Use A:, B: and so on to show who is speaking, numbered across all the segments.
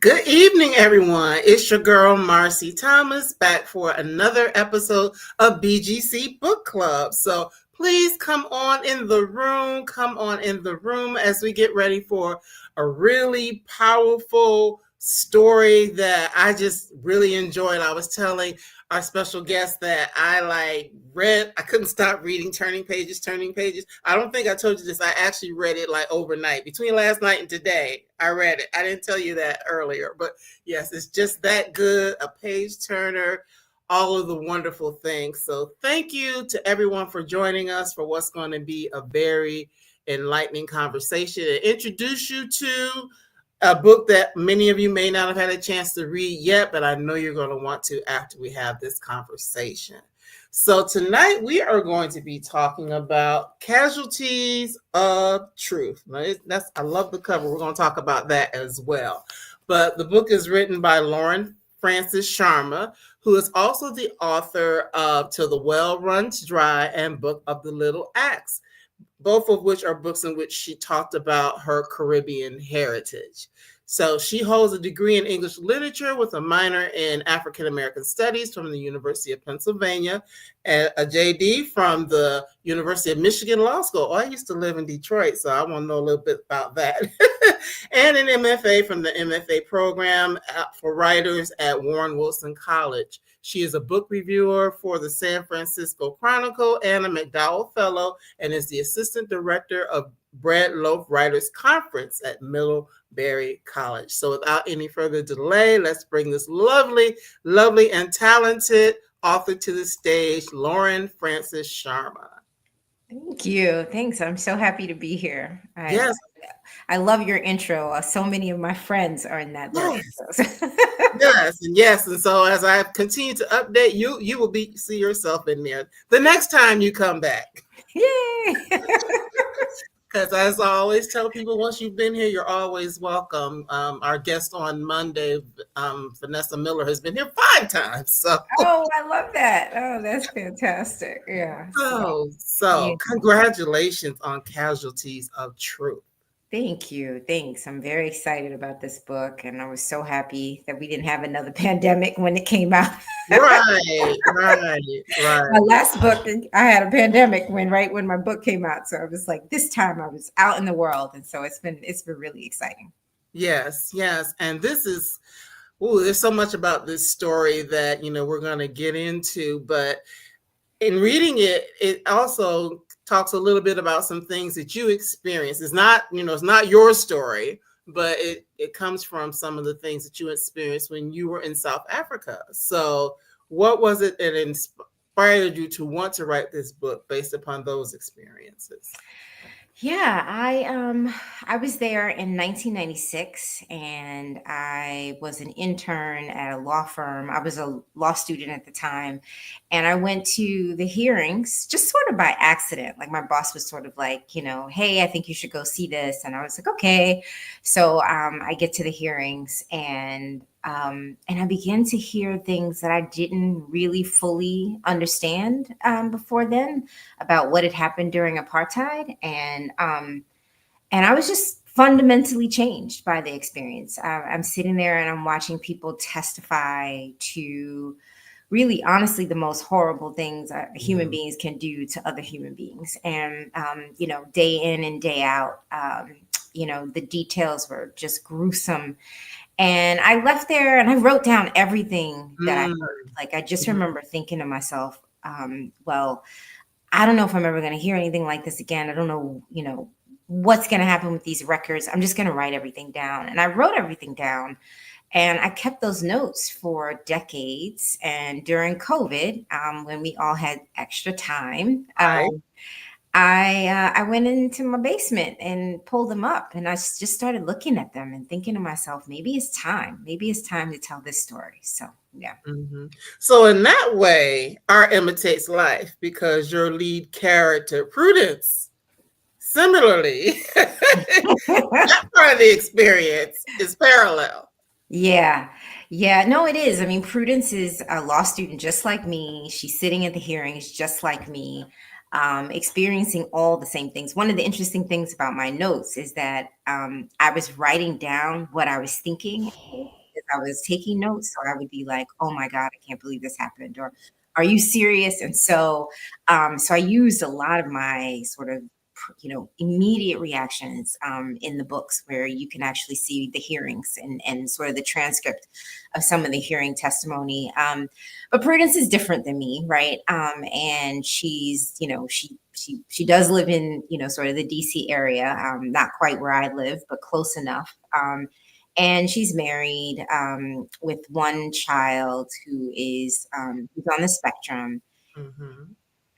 A: Good evening, everyone. It's your girl, Marcy Thomas, back for another episode of BGC Book Club. So please come on in the room. Come on in the room as we get ready for a really powerful story that I just really enjoyed. I was telling our special guest that I read. I couldn't stop reading Turning Pages, Turning Pages. I don't think I told you this. I actually read it like overnight. Between last night and today, I read it. I didn't tell you that earlier, but yes, it's just that good. A page turner, all of the wonderful things. So thank you to everyone for joining us for what's going to be a very enlightening conversation and introduce you to a book that many of you may not have had a chance to read yet, but I know you're going to want to after we have this conversation. So tonight we are going to be talking about Casualties of Truth. I love the cover. We're going to talk about that as well. But the book is written by Lauren Francis-Sharma, who is also the author of Till the Well Runs Dry and Book of the Little Axe, both of which are books in which she talked about her Caribbean heritage. So she holds a degree in English literature with a minor in African American studies from the University of Pennsylvania, and a JD from the University of Michigan Law School. Oh, I used to live in Detroit, so I want to know a little bit about that. And an MFA from the MFA program for writers at Warren Wilson College. She is a book reviewer for the San Francisco Chronicle and a McDowell Fellow, and is the assistant director of Bread Loaf Writers Conference at Middlebury College. So without any further delay, let's bring this lovely, lovely and talented author to the stage, Lauren Francis-Sharma.
B: Thank you. Thanks. I'm so happy to be here.
A: Yes.
B: I love your intro. So many of my friends are in that book.
A: Yes. And so as I continue to update you, you will see yourself in there the next time you come back.
B: Yay!
A: Because as I always tell people, once you've been here, you're always welcome. Our guest on Monday, Vanessa Miller, has been here 5 times. So.
B: Oh, I love that. Oh, that's fantastic. Yeah.
A: So congratulations on Casualties of Truth.
B: Thank you. Thanks. I'm very excited about this book, and I was so happy that we didn't have another pandemic when it came out.
A: Right.
B: My last book, I had a pandemic right when my book came out. So I was like, this time I was out in the world, and so it's been really exciting.
A: Yes. And this is, there's so much about this story that we're going to get into, but in reading it, it also talks a little bit about some things that you experienced. It's not, it's not your story, but it comes from some of the things that you experienced when you were in South Africa. So what was it that inspired you to want to write this book based upon those experiences?
B: Yeah, I was there in 1996, and I was an intern at a law firm. I was a law student at the time, and I went to the hearings just sort of by accident. Like my boss was sort of like, hey, I think you should go see this, and I was like, okay. So I get to the hearings, and I began to hear things that I didn't really fully understand before then about what had happened during apartheid, and I was just fundamentally changed by the experience. I'm sitting there and I'm watching people testify to really, honestly, the most horrible things human beings can do to other human beings, and day in and day out, the details were just gruesome. And I left there and I wrote down everything that I heard. Like, I just remember thinking to myself, well, I don't know if I'm ever going to hear anything like this again. I don't know, what's going to happen with these records. I'm just going to write everything down. And I wrote everything down, and I kept those notes for decades. And during COVID, when we all had extra time, I went into my basement and pulled them up, and I just started looking at them and thinking to myself, maybe it's time to tell this story. So, yeah.
A: Mm-hmm. So in that way, art imitates life, because your lead character, Prudence, similarly, that part of the experience is parallel.
B: Yeah. No, it is. I mean, Prudence is a law student just like me. She's sitting at the hearings just like me. experiencing all the same things. One of the interesting things about my notes is that I was writing down what I was thinking as I was taking notes. So I would be like, "Oh my God, I can't believe this happened," or "Are you serious?" And so I used a lot of my sort of immediate reactions in the books, where you can actually see the hearings and sort of the transcript of some of the hearing testimony. But Prudence is different than me, right? And she's, she does live in, sort of the DC area, not quite where I live, but close enough. And she's married with one child who's on the spectrum.
A: Mm-hmm.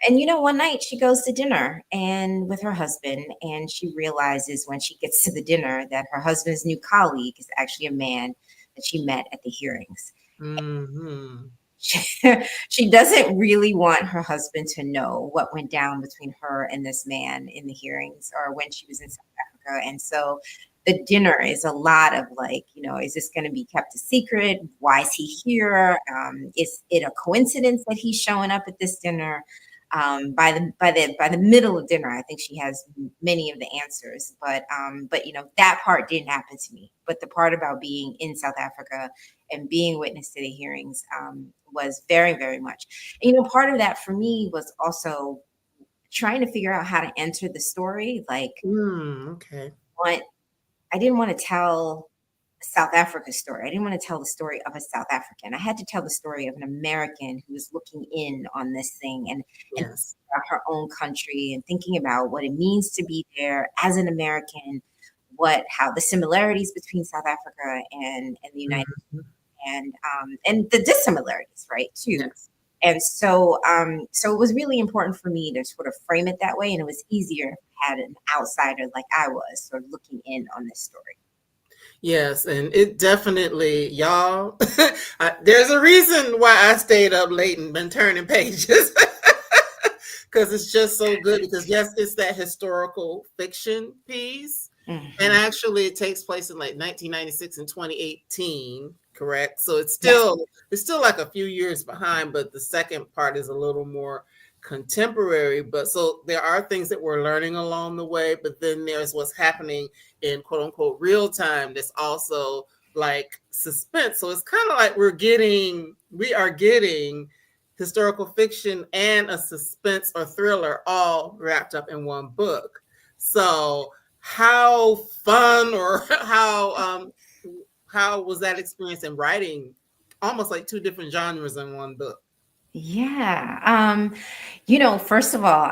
B: And one night she goes to dinner and with her husband, and she realizes when she gets to the dinner that her husband's new colleague is actually a man that she met at the hearings.
A: Mm-hmm.
B: She, she doesn't really want her husband to know what went down between her and this man in the hearings or when she was in South Africa. And so the dinner is a lot of like, is this going to be kept a secret? Why is he here? Is it a coincidence that he's showing up at this dinner? By the middle of dinner, I think she has many of the answers, but that part didn't happen to me. But the part about being in South Africa and being witness to the hearings was very, very much. And, part of that for me was also trying to figure out how to enter the story. Like,
A: Okay.
B: what I didn't want to tell South Africa's story. I didn't want to tell the story of a South African. I had to tell the story of an American who was looking in on this thing and
A: Yes.
B: about her own country and thinking about what it means to be there as an American, how the similarities between South Africa and the United
A: Mm-hmm.
B: and the dissimilarities, right, too.
A: Yes.
B: And so it was really important for me to sort of frame it that way, and it was easier if I had an outsider like I was, sort of looking in on this story.
A: Yes, and it definitely, y'all, there's a reason why I stayed up late and been turning pages because it's just so good. Because, yes, it's that historical fiction piece. And
B: Hmm.
A: actually, it takes place in like 1996 and 2018, correct? So
B: Yes.
A: it's still like a few years behind, but the second part is a little more contemporary. But so there are things that we're learning along the way, but then there's what's happening in quote unquote real time that's also like suspense. So it's kind of like we are getting historical fiction and a suspense or thriller all wrapped up in one book. So how fun or how was that experience in writing almost like two different genres in one book?
B: Yeah. First of all,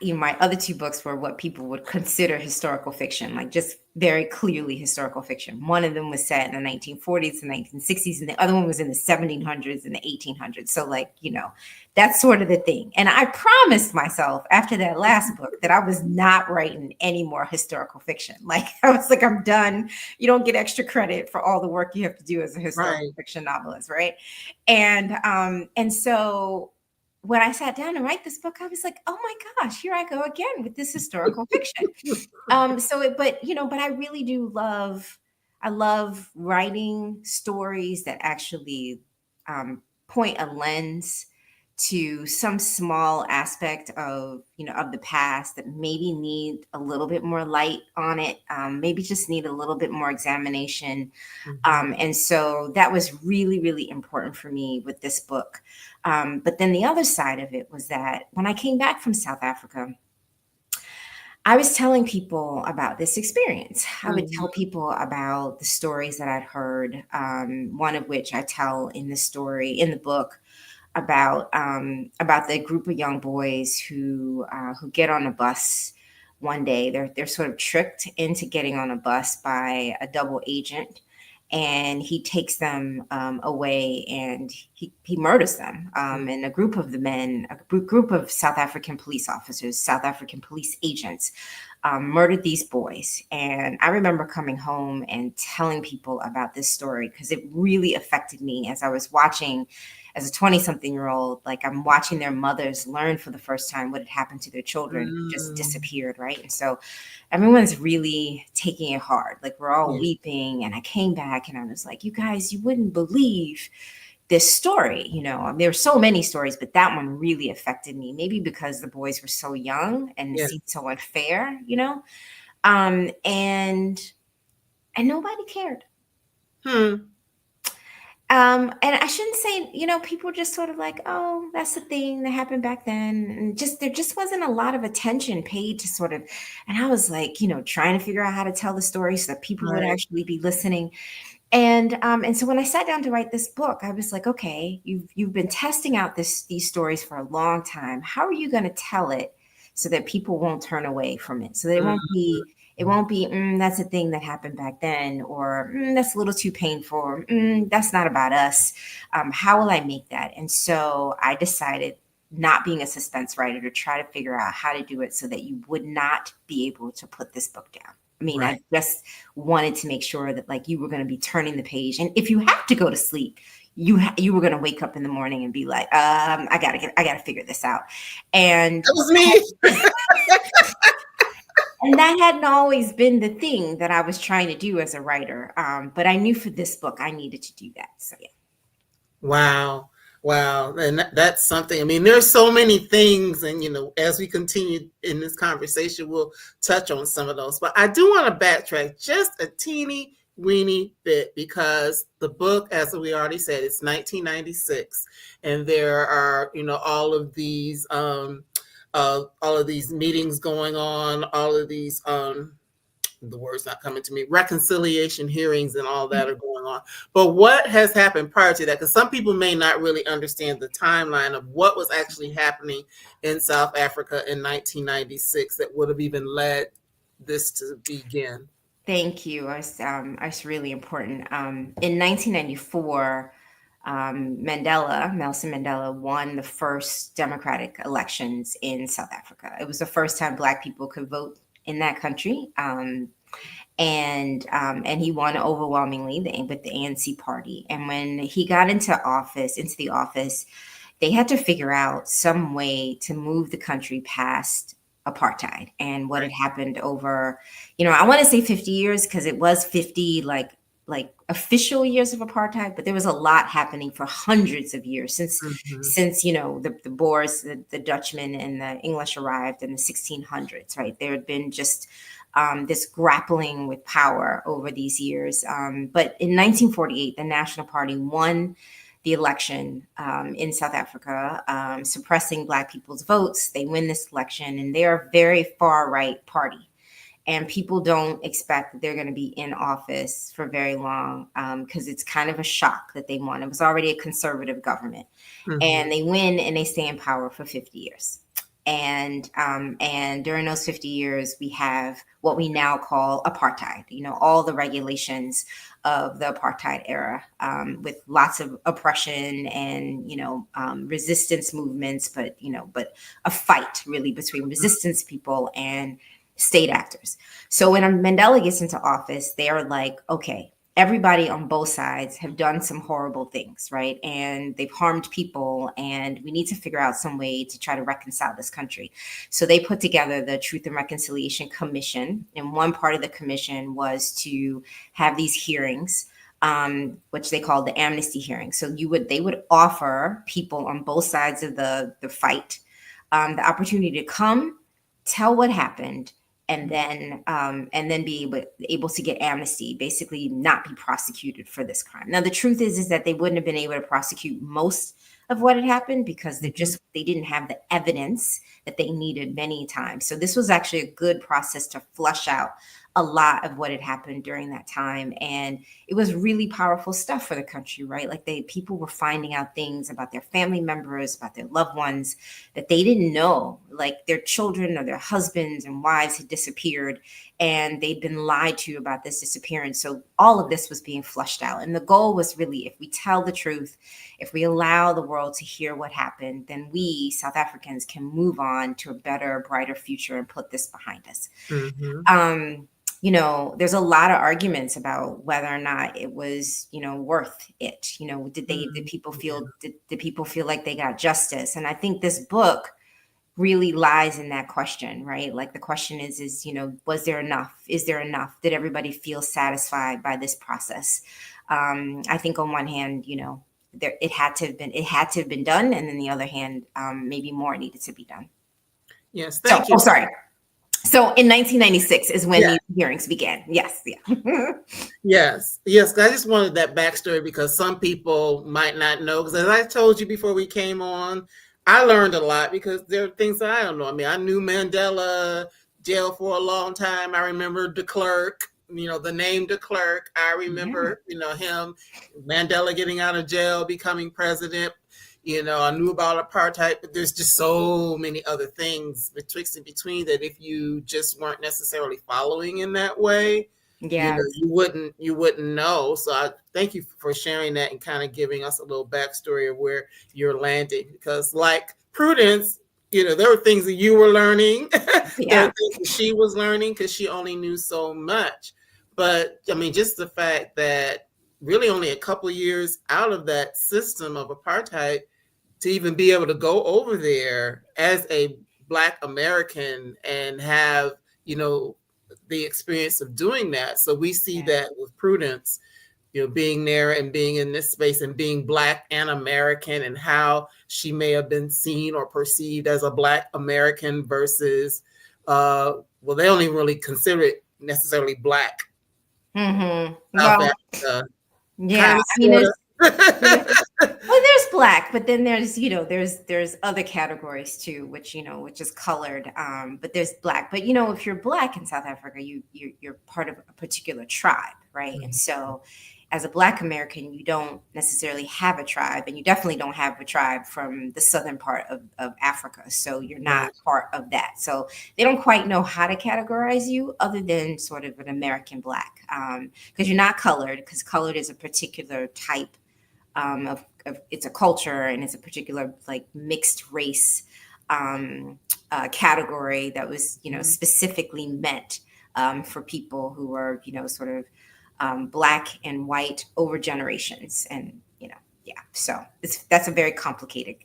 B: my other two books were what people would consider historical fiction, like just very clearly historical fiction. One of them was set in the 1940s and 1960s, and the other one was in the 1700s and the 1800s. So, like, that's sort of the thing. And I promised myself after that last book that I was not writing any more historical fiction. Like, I was like, I'm done. You don't get extra credit for all the work you have to do as a historical
A: Right.
B: fiction novelist, right? And so when I sat down to write this book, I was like, oh my gosh, here I go again with this historical fiction. But I really do I love writing stories that actually point a lens to some small aspect of the past that maybe need a little bit more light on it, maybe just need a little bit more examination.
A: Mhm.
B: And so that was really, really important for me with this book. But then the other side of it was that when I came back from South Africa, I was telling people about this experience. I would tell
A: Mhm.
B: people about the stories that I'd heard, one of which I tell in in the book, about the group of young boys who get on a bus one day. They're sort of tricked into getting on a bus by a double agent, and he takes them away and he murders them. And a group of the men, group of South African police officers, South African police agents, murdered these boys. And I remember coming home and telling people about this story because it really affected me as I was watching, as a 20-something-year-old, like I'm watching their mothers learn for the first time what had happened to their children who just
A: Mm.
B: disappeared, right? And so everyone's really taking it hard. Like we're all
A: Yeah.
B: weeping. And I came back and I was like, you guys, you wouldn't believe, this story. There were so many stories, but that one really affected me, maybe because the boys were so young and it
A: Yeah.
B: seemed so unfair. And nobody cared.
A: Hmm.
B: And I shouldn't say, people were just sort of like, oh, that's the thing that happened back then. And there just wasn't a lot of attention paid to sort of, and I was like, trying to figure out how to tell the story so that people would
A: Right.
B: actually be listening. And so when I sat down to write this book, I was like, okay, you've been testing out these stories for a long time. How are you going to tell it so that people won't turn away from it? So that it won't be that's a thing that happened back then, or that's a little too painful, or that's not about us. How will I make that? And so I decided, not being a suspense writer, to try to figure out how to do it so that you would not be able to put this book down. I mean,
A: Right.
B: I just wanted to make sure that, like, you were going to be turning the page, and if you have to go to sleep, you were going to wake up in the morning and be like, I gotta figure this out, and
A: That was me.
B: and that hadn't always been the thing that I was trying to do as a writer. But I knew for this book I needed to do that. So yeah.
A: Wow. Wow. And that's something. I mean, there's so many things. And, as we continue in this conversation, we'll touch on some of those. But I do want to backtrack just a teeny weeny bit, because the book, as we already said, it's 1996. And there are, all of these meetings going on, all of these, the word's not coming to me, reconciliation hearings and all that are going on. But what has happened prior to that? Because some people may not really understand the timeline of what was actually happening in South Africa in 1996 that would have even led this to begin.
B: Thank you. It's really important. In 1994, Nelson Mandela, won the first democratic elections in South Africa. It was the first time Black people could vote in that country. And he won overwhelmingly with the ANC party. And when he got into the office, they had to figure out some way to move the country past apartheid and what
A: Right.
B: had happened over, I want to say 50 years, because it was 50 like official years of apartheid, but there was a lot happening for hundreds of years since
A: Mm-hmm.
B: since the Boers, the Dutchmen, and the English arrived in the 1600s. Right, there had been just this grappling with power over these years. But in 1948, the National Party won the election in South Africa, suppressing Black people's votes. They win this election, and they're a very far right party. And people don't expect that they're going to be in office for very long, because it's kind of a shock that they won. It was already a conservative government,
A: Mm-hmm.
B: and they win and they stay in power for 50 years. And during those 50 years, we have what we now call apartheid. All the regulations of the apartheid era, with lots of oppression and resistance movements, but a fight really between resistance people and state actors. So when Mandela gets into office, they are like, okay, everybody on both sides have done some horrible things, right? And they've harmed people, and we need to figure out some way to try to reconcile this country. So they put together the Truth and Reconciliation Commission, and one part of the commission was to have these hearings, which they called the amnesty hearings. So they would offer people on both sides of the fight the opportunity to come, tell what happened, and then be able to get amnesty, basically not be prosecuted for this crime. Now, the truth is that they wouldn't have been able to prosecute most of what had happened, because they didn't have the evidence that they needed many times. So this was actually a good process to flush out a lot of what had happened during that time. And it was really powerful stuff for the country, right? Like, people were finding out things about their family members, about their loved ones, that they didn't know, like their children or their husbands and wives had disappeared, and they'd been lied to about this disappearance. So all of this was being flushed out. And the goal was really, if we tell the truth, if we allow the world to hear what happened, then we South Africans can move on to a better, brighter future and put this behind us.
A: Mm-hmm.
B: There's a lot of arguments about whether or not it was, worth it. Did people feel, did people feel like they got justice? And I think this book really lies in that question, right? Like, the question is, was there enough? Is there enough? Did everybody feel satisfied by this process? I think on one hand, it had to have been done, and then the other hand, maybe more needed to be done.
A: Yes,
B: So,
A: thank you.
B: sorry. So in 1996 is when these hearings began. Yes, yeah.
A: Yes, yes. I just wanted that backstory because some people might not know. Because as I told you before we came on, I learned a lot because there are things that I don't know. I mean, I knew Mandela jail for a long time. I remember de Klerk, the name de Klerk. I remember, him, Mandela getting out of jail, becoming president. I knew about apartheid, but there's just so many other things betwixt and between that if you just weren't necessarily following in that way,
B: Yeah.
A: you wouldn't know. So I thank you for sharing that and kind of giving us a little backstory of where you're landing. Because like Prudence, there were things that you were learning, there were things that she was learning because she only knew so much. But I mean, just the fact that really only a couple of years out of that system of apartheid to even be able to go over there as a Black American and have, the experience of doing that. So we see that with Prudence, being there and being in this space and being Black and American and how she may have been seen or perceived as a Black American versus, well, they don't even really consider it necessarily Black.
B: Mm-hmm.
A: South
B: Well,
A: Africa.
B: yeah, I mean, well, there's Black, but then there's there's other categories too, which which is colored. But there's Black. But if you're Black in South Africa, you're part of a particular tribe, right? And so, as a Black American, you don't necessarily have a tribe, and you definitely don't have a tribe from the southern part of Africa. So you're not part of that. So they don't quite know how to categorize you, other than sort of an American Black, because you're not colored, because colored is a particular type. Of it's a culture, and it's a particular like mixed race category that was specifically meant for people who are sort of Black and white over generations, and so that's a very complicated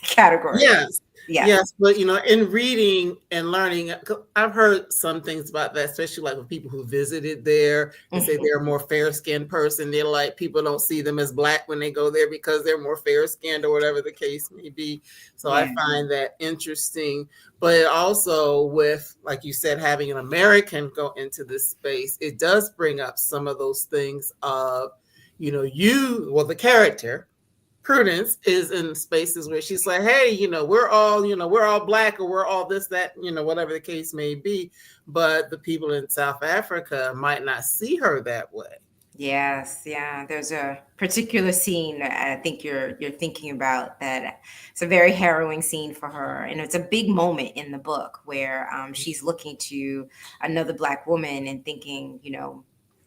B: category.
A: Yes. Yes, but in reading and learning, I've heard some things about that, especially like with people who visited there and say they're a more fair-skinned person. They're like, people don't see them as Black when they go there because they're more fair-skinned or whatever the case may be. So I find that interesting. But also with, like you said, having an American go into this space, it does bring up some of those things of, the character Prudence is in spaces where she's like, hey, we're all Black, or we're all this, that, whatever the case may be. But the people in South Africa might not see her that way.
B: Yes, yeah. There's a particular scene that I think you're thinking about, that it's a very harrowing scene for her, and it's a big moment in the book where she's looking to another Black woman and thinking,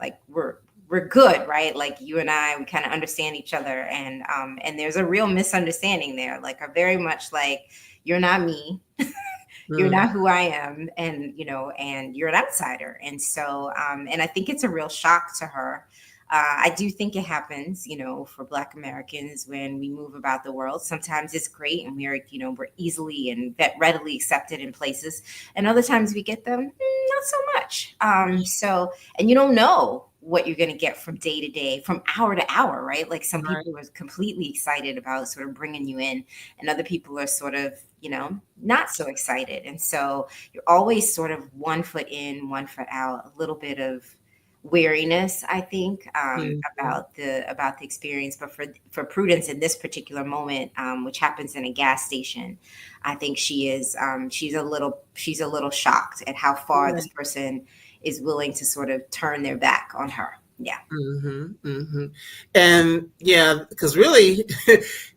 B: like we're good, right? Like you and I, we kind of understand each other, and there's a real misunderstanding there, like a very much like, you're not me. You're not who I am, and and you're an outsider. And so and I think it's a real shock to her. I do think it happens, for Black Americans when we move about the world. Sometimes it's great, and we're easily and readily accepted in places, and other times we get them not so much. So, and you don't know what you're going to get from day to day, from hour to hour, right? Like some people are completely excited about sort of bringing you in, and other people are sort of, not so excited. And so you're always sort of one foot in, one foot out, a little bit of wariness, I think, about the experience. But for Prudence in this particular moment, which happens in a gas station, I think she's a little shocked at how far this person is willing to sort of turn their back on her. Yeah.
A: And because really,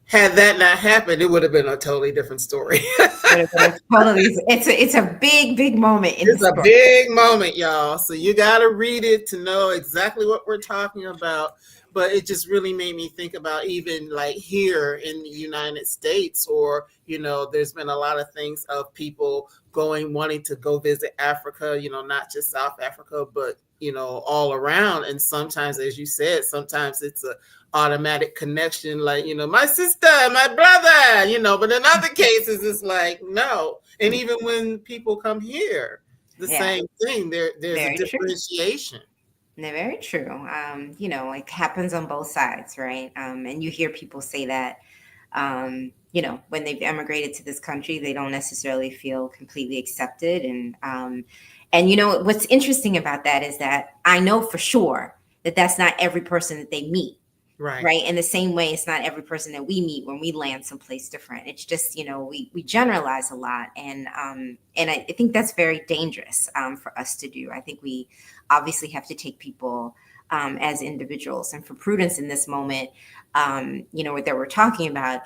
A: had that not happened, it would have been a totally different story.
B: It's a big moment.
A: It's a big moment, y'all. So you got to read it to know exactly what we're talking about. But it just really made me think about even like here in the United States, or, there's been a lot of things of people wanting to go visit Africa, not just South Africa, but, all around. And sometimes, as you said, sometimes it's a automatic connection, like, my sister, my brother, but in other cases, it's like, no. And even when people come here, the same thing, there's a differentiation.
B: they're very true. It happens on both sides, right? And you hear people say that, when they've emigrated to this country, they don't necessarily feel completely accepted. And what's interesting about that is that I know for sure that that's not every person that they meet.
A: Right.
B: Right. In the same way, it's not every person that we meet when we land someplace different. It's just, we generalize a lot. And I think that's very dangerous for us to do. I think we obviously have to take people as individuals. And for Prudence in this moment, what that we're talking about,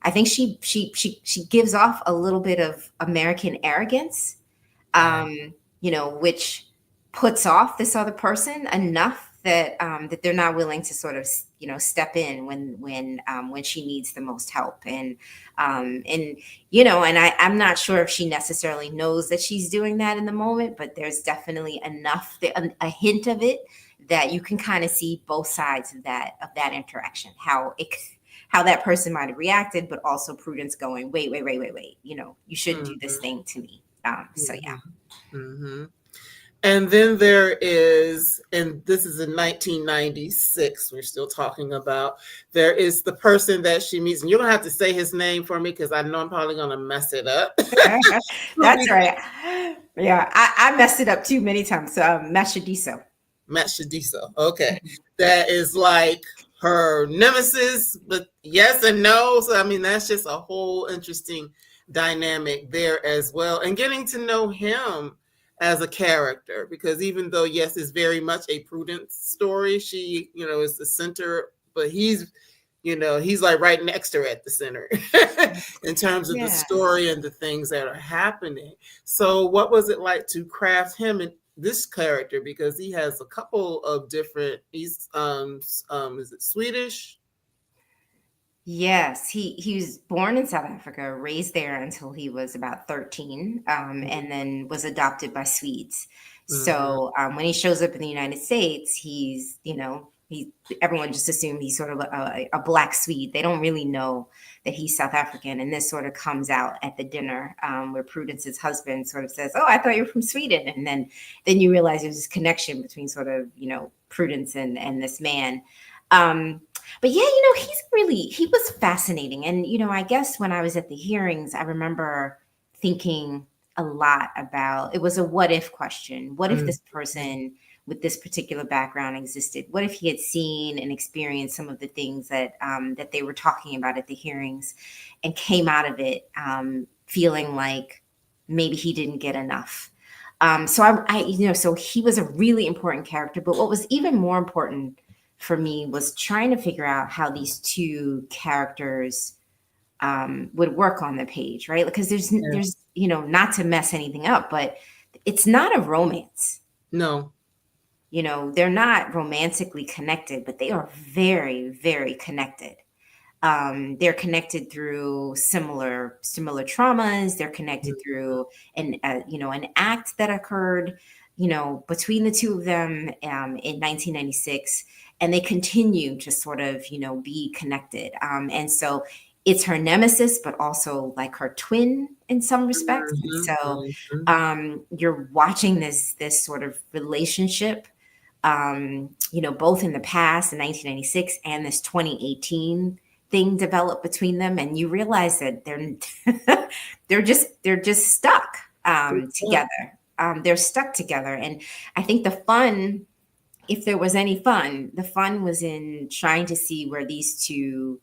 B: I think she gives off a little bit of American arrogance, which puts off this other person enough that they're not willing to sort of step in when she needs the most help. I'm not sure if she necessarily knows that she's doing that in the moment, but there's definitely enough a hint of it that you can kind of see both sides of that interaction, how that person might have reacted, but also Prudence going, wait, you shouldn't do this thing to me. So yeah.
A: Mm-hmm. And then there is, and this is in 1996, we're still talking about, there is the person that she meets, and you don't have to say his name for me because I know I'm probably going to mess it up.
B: That's right. Yeah, I messed it up too many times. Matshediso.
A: Matshediso. Okay. That is like her nemesis, but yes and no. So, I mean, that's just a whole interesting dynamic there as well. And getting to know him as a character, because even though, yes, it's very much a Prudence story, she, is the center, but he's like right next to her at the center in terms of the story and the things that are happening. So what was it like to craft him in this character? Because he has a couple of different, he's, is it Swedish?
B: Yes, he was born in South Africa, raised there until he was about 13, and then was adopted by Swedes. So when he shows up in the United States, everyone just assumed he's sort of a black Swede. They don't really know that he's South African, and this sort of comes out at the dinner where Prudence's husband sort of says, "Oh, I thought you were from Sweden," and then you realize there's this connection between sort of Prudence and this man. But yeah, he was fascinating. And, I guess when I was at the hearings, I remember thinking a lot about, it was a what if question. What if this person with this particular background existed? What if he had seen and experienced some of the things that they were talking about at the hearings and came out of it feeling like maybe he didn't get enough? So he was a really important character. But what was even more important for me was trying to figure out how these two characters would work on the page, right? Because there's not to mess anything up, but it's not a romance.
A: No.
B: They're not romantically connected, but they are very, very connected. They're connected through similar traumas. They're connected through an act that occurred, between the two of them in 1996. And they continue to sort of, be connected. And so it's her nemesis, but also like her twin in some respects. And so you're watching this sort of relationship, both in the past in 1996 and this 2018 thing develop between them. And you realize that they're just stuck together. They're stuck together. And I think the fun, if there was any fun, the fun was in trying to see where these two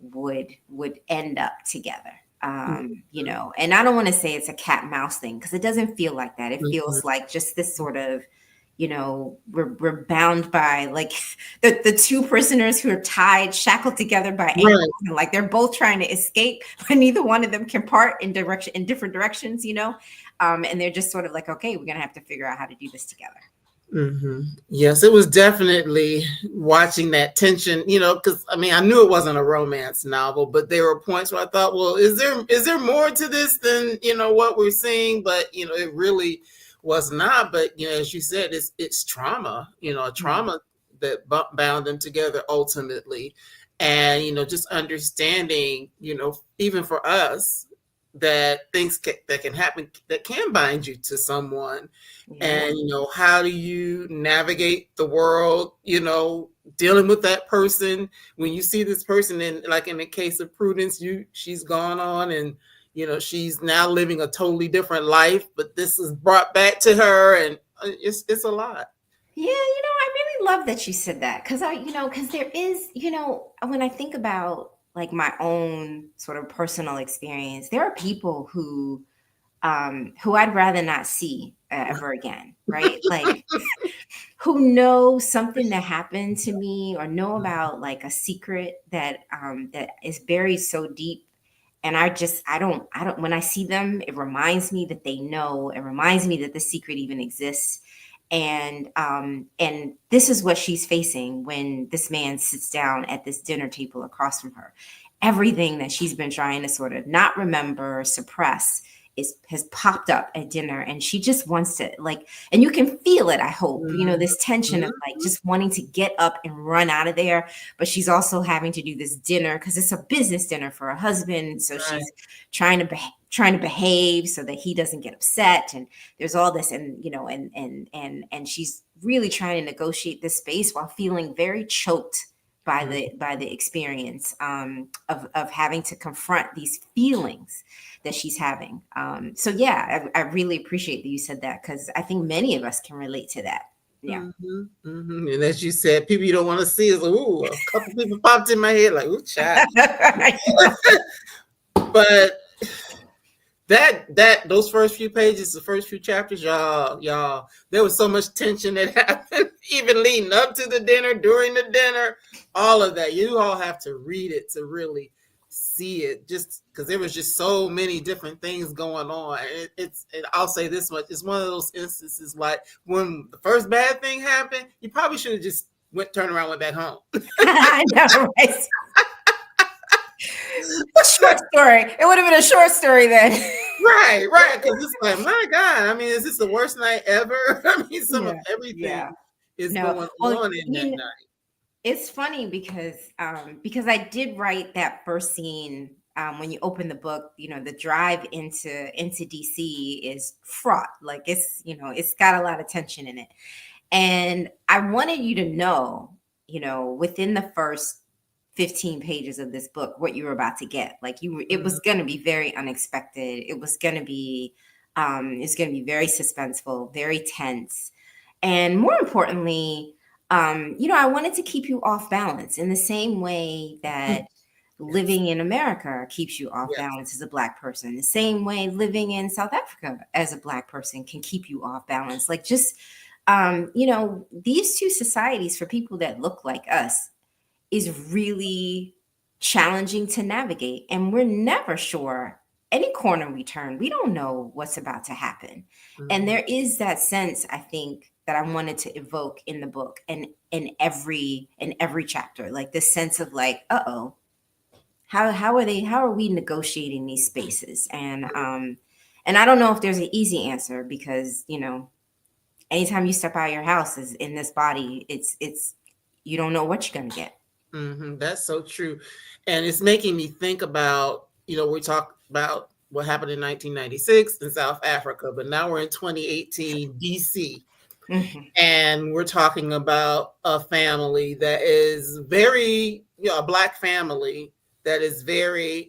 B: would end up together. And I don't want to say it's a cat and mouse thing, because it doesn't feel like that. It feels like just this sort of, we're bound by like the two prisoners who are tied, shackled together by ankles, and like they're both trying to escape, but neither one of them can part in different directions, and they're just sort of like, okay, we're gonna have to figure out how to do this together.
A: Yes, it was definitely watching that tension, because I knew it wasn't a romance novel, but there were points where I thought, well, is there more to this than what we're seeing? But it really was not. But as you said, it's trauma, a trauma that bound them together ultimately, and just understanding, even for us, that things that can happen that can bind you to someone.
B: Yeah.
A: And how do you navigate the world, dealing with that person when you see this person, and like in the case of Prudence, she's gone on, and she's now living a totally different life, but this is brought back to her, and it's a lot.
B: Yeah, I really love that you said that, because because there is, when I think about like my own sort of personal experience, there are people who I'd rather not see ever again, right? Like, who know something that happened to me, or know about like a secret that is buried so deep. And I don't, when I see them, it reminds me that they know. It reminds me that the secret even exists. And this is what she's facing when this man sits down at this dinner table across from her. Everything that she's been trying to sort of not remember, suppress, has popped up at dinner, and she just wants to, like, and you can feel it, I hope, this tension of like just wanting to get up and run out of there. But she's also having to do this dinner because it's a business dinner for her husband, so
A: Right.
B: she's trying to behave so that he doesn't get upset. And there's all this, and and she's really trying to negotiate this space while feeling very choked by the experience of having to confront these feelings that she's having. So yeah, I really appreciate that you said that, because I think many of us can relate to that. Yeah.
A: And as you said, people you don't want to see is ooh, a couple people popped in my head like, ooh, child. But those first few pages, the first few chapters, y'all, there was so much tension that happened, even leading up to the dinner, during the dinner, all of that. You all have to read it to really see it, just because there was just so many different things going on. I'll say this much: it's one of those instances like when the first bad thing happened, you probably should have just turned around, went back home.
B: I know, right? Short story. It would have been a short story then.
A: Right. Because it's like, my God, I mean, is this the worst night ever? I mean, some of everything is going on in that night.
B: It's funny because I did write that first scene. When you open the book, the drive into DC is fraught. Like, it's got a lot of tension in it. And I wanted you to know, within the first 15 pages of this book, what you were about to get. Like, it was going to be very unexpected. It was going to be very suspenseful, very tense. And more importantly, I wanted to keep you off balance in the same way that living in America keeps you off balance as a Black person. The same way living in South Africa as a Black person can keep you off balance. Like, just, these two societies, for people that look like us, is really challenging to navigate. And we're never sure. Any corner we turn, we don't know what's about to happen. And there is that sense, I think, that I wanted to evoke in the book, and in every chapter, like this sense of like, uh-oh, how are we negotiating these spaces? And I don't know if there's an easy answer, because anytime you step out of your house is in this body, it's you don't know what you're gonna get.
A: That's so true. And it's making me think about, we talked about what happened in 1996 in South Africa, but now we're in 2018 DC. And we're talking about a family that is very, a Black family that is very,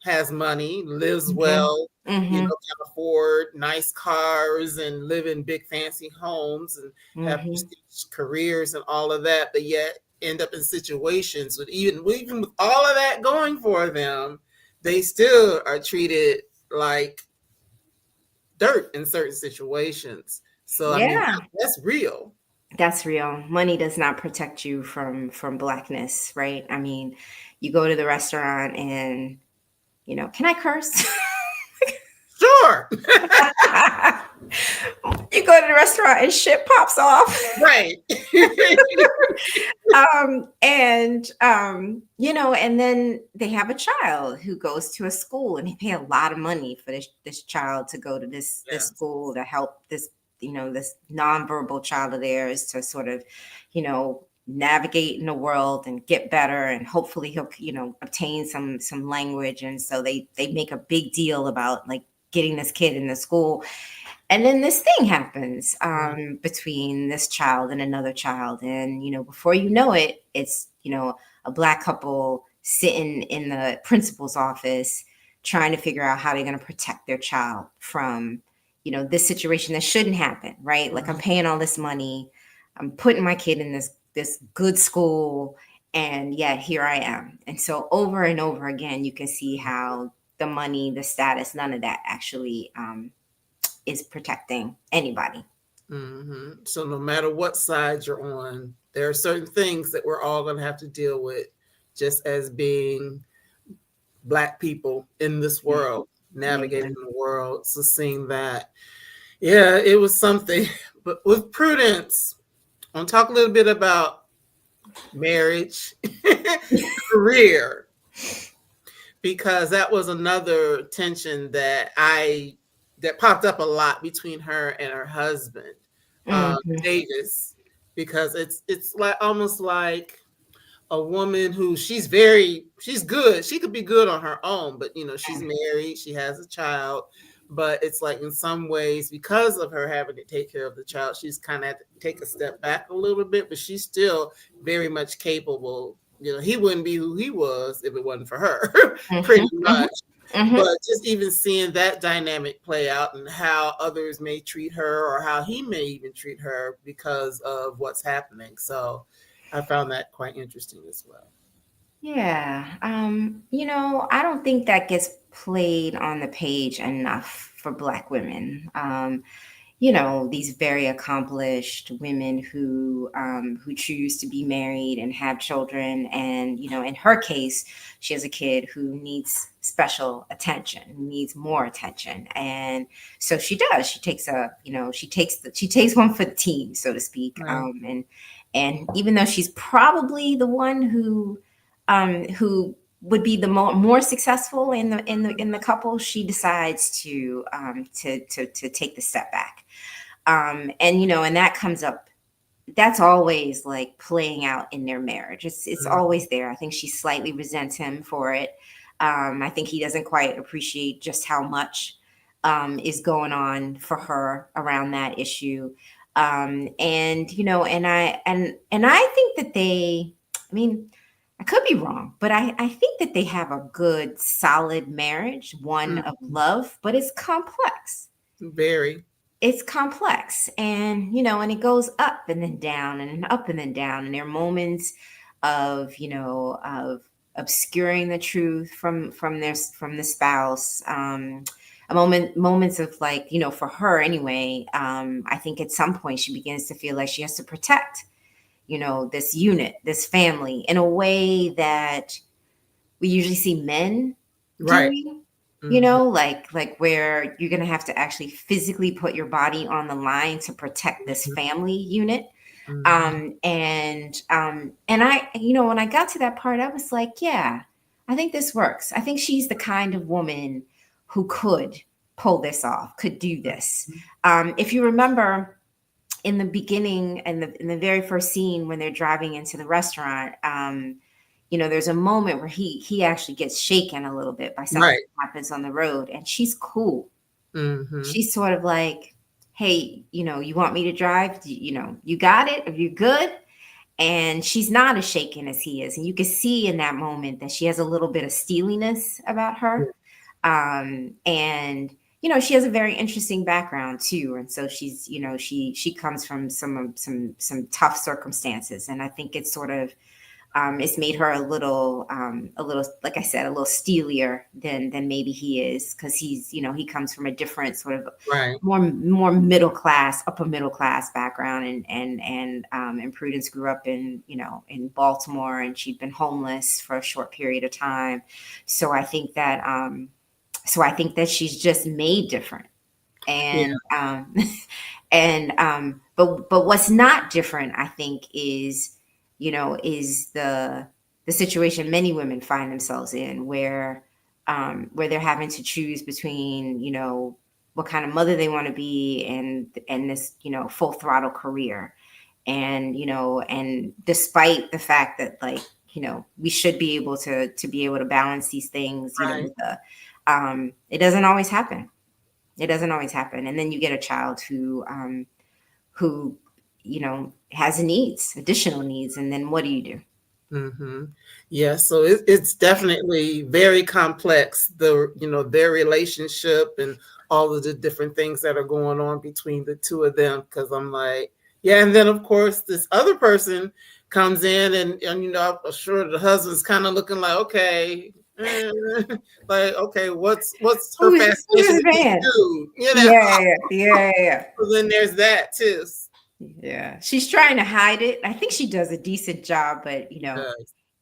A: has money, lives well, can afford nice cars and live in big fancy homes and have prestige careers and all of that, but yet end up in situations with even with all of that going for them, they still are treated like dirt in certain situations. So I mean, that's real.
B: That's real. Money does not protect you from Blackness, right? I mean, you go to the restaurant and, can I curse?
A: Sure.
B: You go to the restaurant and shit pops off.
A: Right.
B: And then they have a child who goes to a school, and they pay a lot of money for this child to go to this school to help this, this nonverbal child of theirs to sort of, navigate in the world and get better, and hopefully he'll, obtain some language. And so they make a big deal about like getting this kid in the school. And then this thing happens between this child and another child. And, before you know it, it's, a Black couple sitting in the principal's office trying to figure out how they're going to protect their child from, this situation that shouldn't happen, right? Like, I'm paying all this money, I'm putting my kid in this good school, and yet here I am. And so over and over again, you can see how the money, the status, none of that actually is protecting anybody.
A: Mm-hmm. So no matter what side you're on, there are certain things that we're all going to have to deal with, just as being Black people in this world,
B: Yeah.
A: navigating the world. So seeing that, yeah, it was something. But with Prudence, I want to talk a little bit about marriage, career, because that was another tension that popped up a lot between her and her husband,
B: Mm-hmm.
A: Davis, because it's like almost like a woman who she's good. She could be good on her own, but she's married, she has a child, but it's like in some ways, because of her having to take care of the child, she's kind of had to take a step back a little bit, but she's still very much capable. He wouldn't be who he was if it wasn't for her,
B: Mm-hmm.
A: pretty much.
B: Mm-hmm.
A: But just even seeing that dynamic play out and how others may treat her or how he may even treat her because of what's happening. So I found that quite interesting as well.
B: Yeah. I don't think that gets played on the page enough for Black women. These very accomplished women who choose to be married and have children. And, in her case, she has a kid who needs special attention, needs more attention. And so she does. She takes she takes one for the team, so to speak.
A: Right.
B: And even though she's probably the one who would be the more successful in the couple, she decides to take the step back. And that comes up. That's always like playing out in their marriage. It's always there. I think she slightly resents him for it. I think he doesn't quite appreciate just how much is going on for her around that issue. And I think that I mean, I could be wrong, but I think that they have a good, solid marriage, one of love, but it's complex.
A: Very.
B: It's complex, and it goes up and then down and up and then down. And there are moments of obscuring the truth from the spouse. Moments of, like, for her anyway. I think at some point she begins to feel like she has to protect this unit, this family, in a way that we usually see men
A: Right.
B: doing,
A: Mm-hmm.
B: like where you're going to have to actually physically put your body on the line to protect this family unit.
A: Mm-hmm.
B: And I, when I got to that part, I was like, yeah, I think this works. I think she's the kind of woman who could pull this off, could do this. If you remember, in the beginning, in the very first scene when they're driving into the restaurant, there's a moment where he actually gets shaken a little bit by something
A: Right.
B: that happens on the road, and she's cool.
A: Mm-hmm.
B: She's sort of like, hey, you want me to drive? You got it? Are you good? And she's not as shaken as he is. And you can see in that moment that she has a little bit of steeliness about her. And she has a very interesting background too. And so she's, she comes from some tough circumstances. And I think it's sort of, it's made her a little, like I said, a little steelier than maybe he is, because he's, he comes from a different sort of
A: Right.
B: more middle class, upper middle class background. And Prudence grew up in Baltimore, and she'd been homeless for a short period of time. So I think that she's just made different.
A: Yeah.
B: But what's not different, I think, is the situation many women find themselves in, where they're having to choose between what kind of mother they want to be, and this full throttle career. And and despite the fact that, like, we should be able to be able to balance these things,
A: Right.
B: with the it doesn't always happen. It doesn't always happen. And then you get a child who has needs, additional needs, and then what do you do?
A: Mm-hmm. Yeah, so it's definitely very complex, their relationship and all of the different things that are going on between the two of them. Because I'm like, yeah, and then of course this other person comes in, and I'm sure the husband's kind of looking like, okay, like, okay, what's her
B: Who's
A: fascination
B: this
A: with this
B: man?
A: dude?
B: Yeah.
A: So then there's that too.
B: Yeah, she's trying to hide it. I think she does a decent job, but
A: Yes.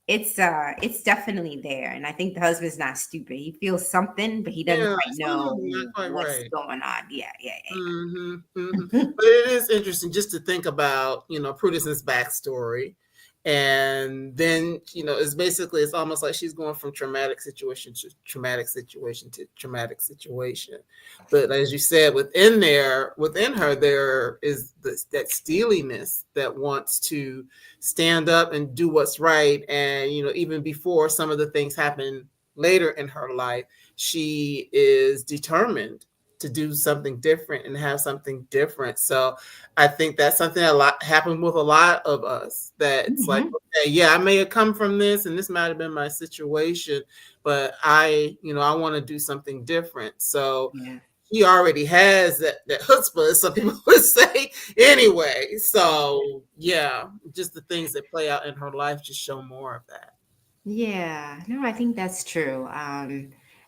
B: it's definitely there. And I think the husband's not stupid. He feels something, but he doesn't
A: Yeah,
B: quite
A: something not
B: know
A: quite
B: what's
A: right.
B: going on. Yeah.
A: Hmm. Hmm. But it is interesting just to think about, Prudence's backstory. And then, it's almost like she's going from traumatic situation to traumatic situation to traumatic situation. But as you said, within her, there is that steeliness that wants to stand up and do what's right. And, even before some of the things happen later in her life, she is determined to do something different and have something different. So I think that's something that a lot happened with a lot of us. That it's like,
B: Hmm.
A: okay, yeah, I may have come from this, and this might have been my situation, but I want to do something different. So
B: Yeah.
A: he already has that chutzpah, as some people would say, anyway. So yeah, just the things that play out in her life just show more of that.
B: Yeah, no, I think that's true.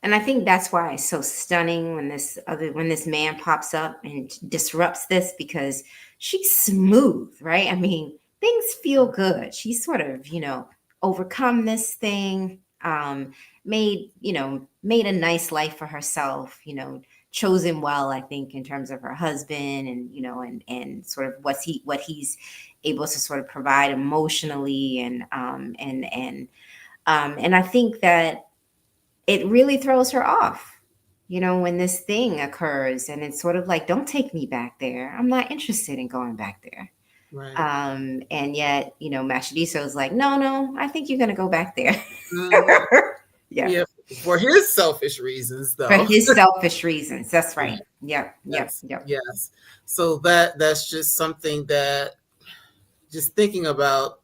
B: And I think that's why it's so stunning when this man pops up and disrupts this, because she's smooth, right? I mean, things feel good. She's sort of, overcome this thing, made a nice life for herself, chosen well, I think, in terms of her husband, and and sort of what he's able to sort of provide emotionally, and I think that it really throws her off, when this thing occurs, and it's sort of like, don't take me back there. I'm not interested in going back there.
A: Right.
B: And yet, Matshediso is like, no, no, I think you're going to go back there.
A: Mhm.
B: Yeah.
A: Yeah, for his selfish reasons,
B: For
A: though.
B: his selfish reasons. That's
A: Yeah.
B: right. Yep. Yep.
A: Yes,
B: Yep.
A: yes. So that's just something that, just thinking about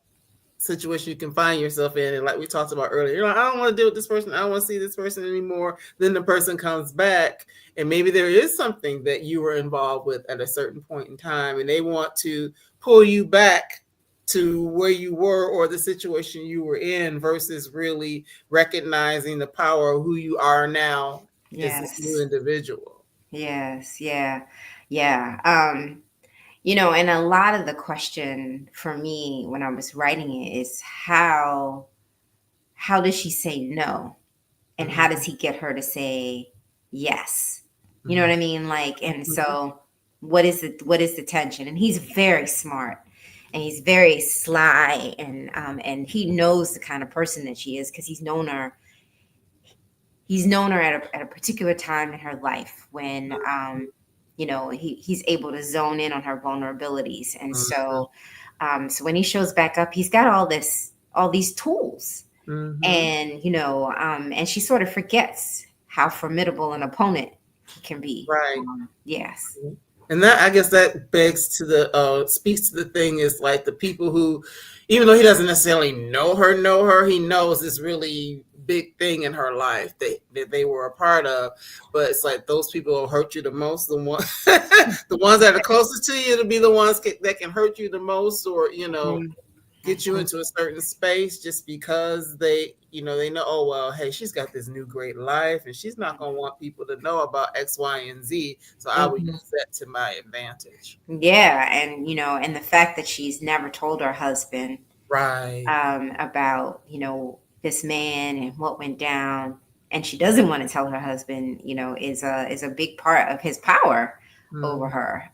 A: situation you can find yourself in, and like we talked about earlier, I don't want to deal with this person, I don't want to see this person anymore. Then the person comes back, and maybe there is something that you were involved with at a certain point in time, and they want to pull you back to where you were or the situation you were in, versus really recognizing the power of who you are now as this new
B: Yes.
A: individual.
B: Yes. Yeah. Yeah. And a lot of the question for me when I was writing it is, how does she say no, and how does
A: Mhm.
B: he get her to say yes? You know what
A: Mhm.
B: I mean? Like, and
A: Mhm.
B: so what is the tension? And he's very smart, and he's very sly, and he knows the kind of person that she is, because he's known her at a particular time in her life when he's able to zone in on her vulnerabilities. And
A: Mhm.
B: so when he shows back up, he's got all these tools.
A: Mhm.
B: And she sort of forgets how formidable an opponent he can be.
A: Right.
B: Yes.
A: And that, I guess, that begs to the speaks to the thing, is like the people who, even though he doesn't necessarily know her, he knows this really big thing in her life that they were a part of. But it's like those people will hurt you the most. The one, the ones that are closest to you, to be the ones that can hurt you the most, or
B: Mhm.
A: get you into a certain space, just because they know, oh well, hey, she's got this new great life, and she's not going to want people to know about X, Y, and Z, so I will
B: Mhm.
A: use that to my advantage.
B: Yeah, and the fact that she's never told her husband
A: Right.
B: about this man and what went down, and she doesn't want to tell her husband, is a big part of his power over
A: Mhm.
B: her.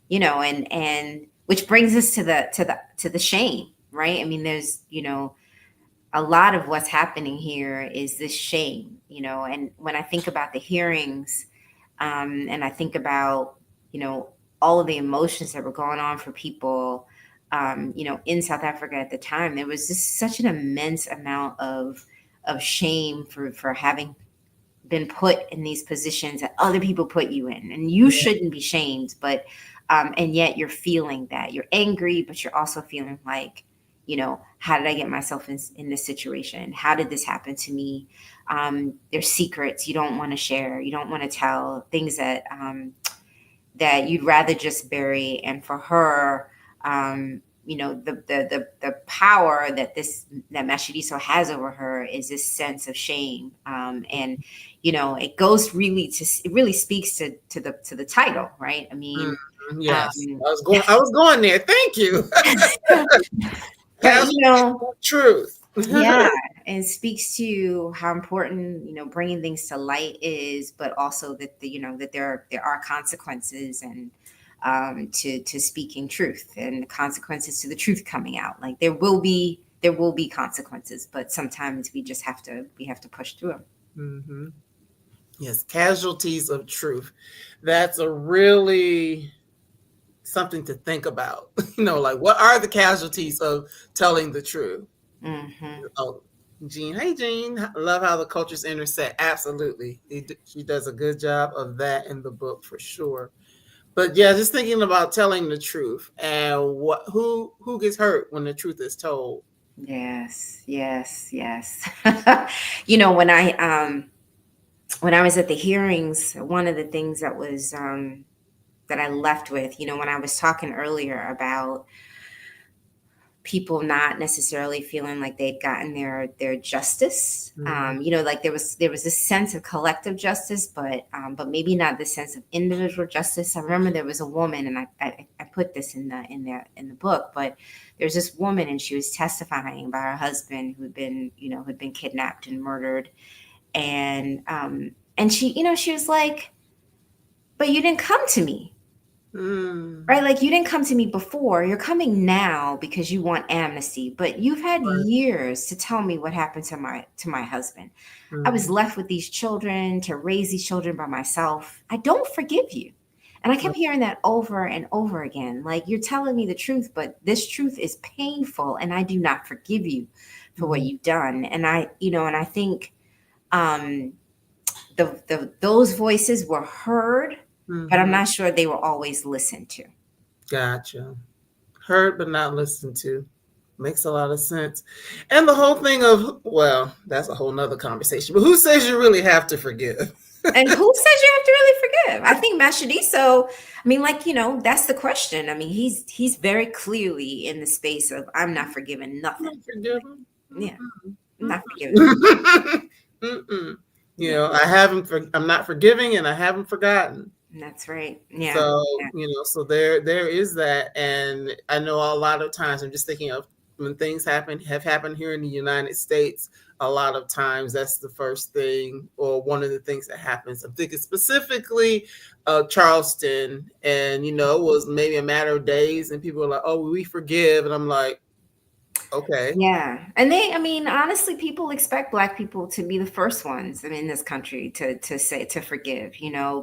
B: And which brings us to the shame, right? I mean, there's a lot of what's happening here is this shame, and when I think about the hearings, and I think about all of the emotions that were going on for people, in South Africa at the time, there was just such an immense amount of shame for having been put in these positions that other people put you in, and you shouldn't be shamed, but and yet you're feeling that you're angry, but you're also feeling like, how did I get myself in this situation? How did this happen to me? There's secrets you don't want to share, you don't want to tell, things that you'd rather just bury. And for her, the power that Matshediso has over her is this sense of shame, and it really speaks to the title, right? I mean,
A: Yes, I was going there. Thank you.
B: but
A: Truth.
B: yeah, and speaks to how important bringing things to light is, but also that that there are consequences, and to speaking truth, and consequences to the truth coming out. Like there will be consequences, but sometimes we have to push through them.
A: Mm-hmm. Yes, Casualties of Truth. That's a really something to think about. Like, what are the casualties of telling the truth?
B: Mm-hmm.
A: Oh, Jean. Hey, Jean. I love how the cultures intersect. Absolutely. She does a good job of that in the book for sure. But yeah, just thinking about telling the truth and who gets hurt when the truth is told.
B: Yes. When I was at the hearings, one of the things that was that I left with, when I was talking earlier about people not necessarily feeling like they'd gotten their justice. Like there was this sense of collective justice, but maybe not the sense of individual justice. I remember there was a woman, and I put this in the book, but there's this woman, and she was testifying about her husband who'd been kidnapped and murdered, and she was like, "But you didn't come to me." Right? Like, you didn't come to me before. You're coming now because you want amnesty, but you've had years to tell me what happened to my husband. I was left with these children to raise these children by myself. I don't forgive you. And I kept hearing that over and over again. Like, you're telling me the truth, but this truth is painful, and I do not forgive you for what you've done. And I think those voices were heard, but I'm not sure they were always listened to.
A: Gotcha. Heard but not listened to. Makes a lot of sense. And the whole thing of, well, that's a whole nother conversation. But who says you really have to forgive?
B: And who says you have to really forgive? I think Matshediso, that's the question. I mean, he's very clearly in the space of, I'm not forgiving nothing.
A: I'm forgiven.
B: Yeah. I'm not forgiving.
A: I'm not forgiving, and I haven't forgotten.
B: That's right. Yeah.
A: So there is that. And I know a lot of times, I'm just thinking of when things have happened here in the United States, a lot of times that's the first thing, or one of the things that happens. I'm thinking specifically of Charleston, and it was maybe a matter of days, and people are like, "Oh, we forgive," and I'm like, okay.
B: Yeah. And honestly, people expect Black people to be the first ones in this country to forgive,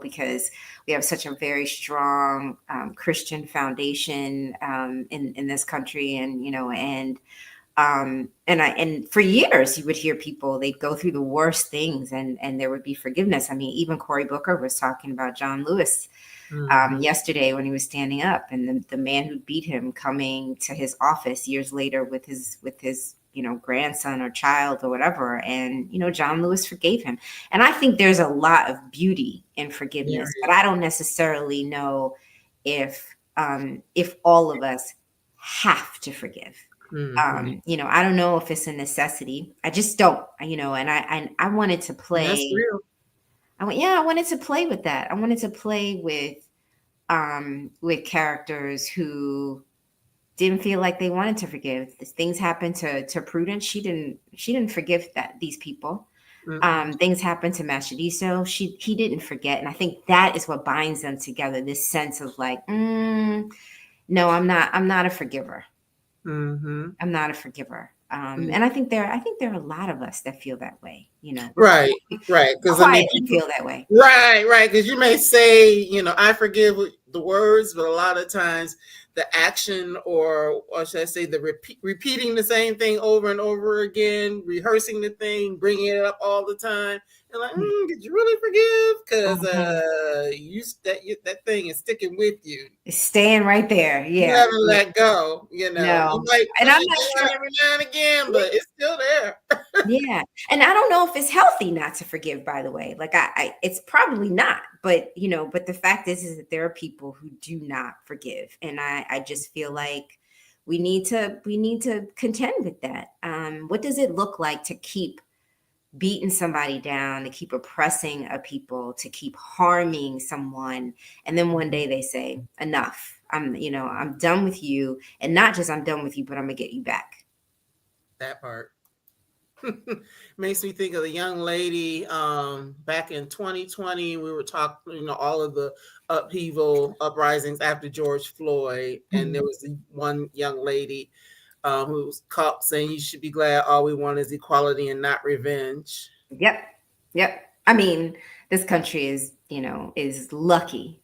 B: because we have such a very strong Christian foundation in this country. And for years you would hear people, they'd go through the worst things, and there would be forgiveness. Even Cory Booker was talking about John Lewis yesterday when he was standing up, and the man who beat him coming to his office years later with his grandson or child or whatever, and John Lewis forgave him. And I think there's a lot of beauty in forgiveness, but I don't necessarily know if all of us have to forgive. I don't know if it's a necessity. I just don't, and I wanted to play.
A: That's real.
B: I wanted to play with that. I wanted to play with characters who didn't feel like they wanted to forgive. Things happened to Prudence. She didn't forgive these people. Things happened to Matshediso. He didn't forget. And I think that is what binds them together. This sense of like, no, I'm not a forgiver. I'm not a forgiver. And I think there are a lot of us that feel that way,
A: Right. Because
B: quietly feel that way.
A: Right. Because you may say, I forgive the words, but a lot of times the action, or should I say, the repeating the same thing over and over again, rehearsing the thing, bringing it up all the time. And like, did you really forgive? Because
B: Mhm.
A: that thing is sticking with you.
B: It's staying right there.
A: You
B: Yeah.
A: never let go. You
B: No.
A: might
B: And
A: push
B: I'm
A: it
B: not
A: down
B: sure.
A: every now and again, but it's still there.
B: Yeah. And I don't know if it's healthy not to forgive, by the way. Like it's probably not, but but the fact is that there are people who do not forgive. And I just feel like we need to contend with that. What does it look like to keep beating somebody down, to keep oppressing a people, to keep harming someone, and then one day they say, enough. I'm done with you. And not just I'm done with you, but I'm gonna get you back.
A: That part. Makes me think of the young lady back in 2020. We were talking, all of the upheaval uprisings after George Floyd, and there
B: Mhm.
A: was one young lady who was caught saying, "You should be glad all we want is equality and not revenge."
B: Yep. Yep. I mean, this country is lucky,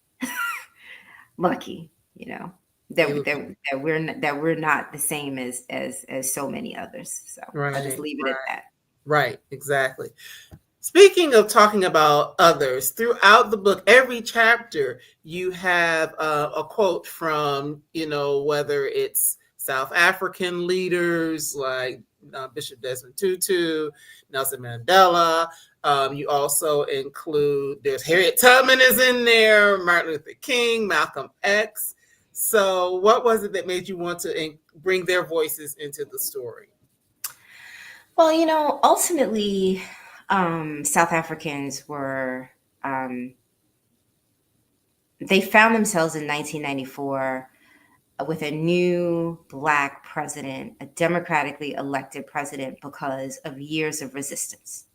B: lucky,
A: They
B: that we're not the same as so many others. So I'll just
A: right,
B: leave it at
A: right,
B: that.
A: right, exactly. Speaking of talking about others, throughout the book, every chapter, you have a quote from, whether it's South African leaders like Bishop Desmond Tutu, Nelson Mandela. You also include, there's Harriet Tubman is in there, Martin Luther King, Malcolm X. So, what was it that made you want to bring their voices into the story?
B: Well, ultimately, South Africans were they found themselves in 1994 with a new black president, a democratically elected president, because of years of resistance,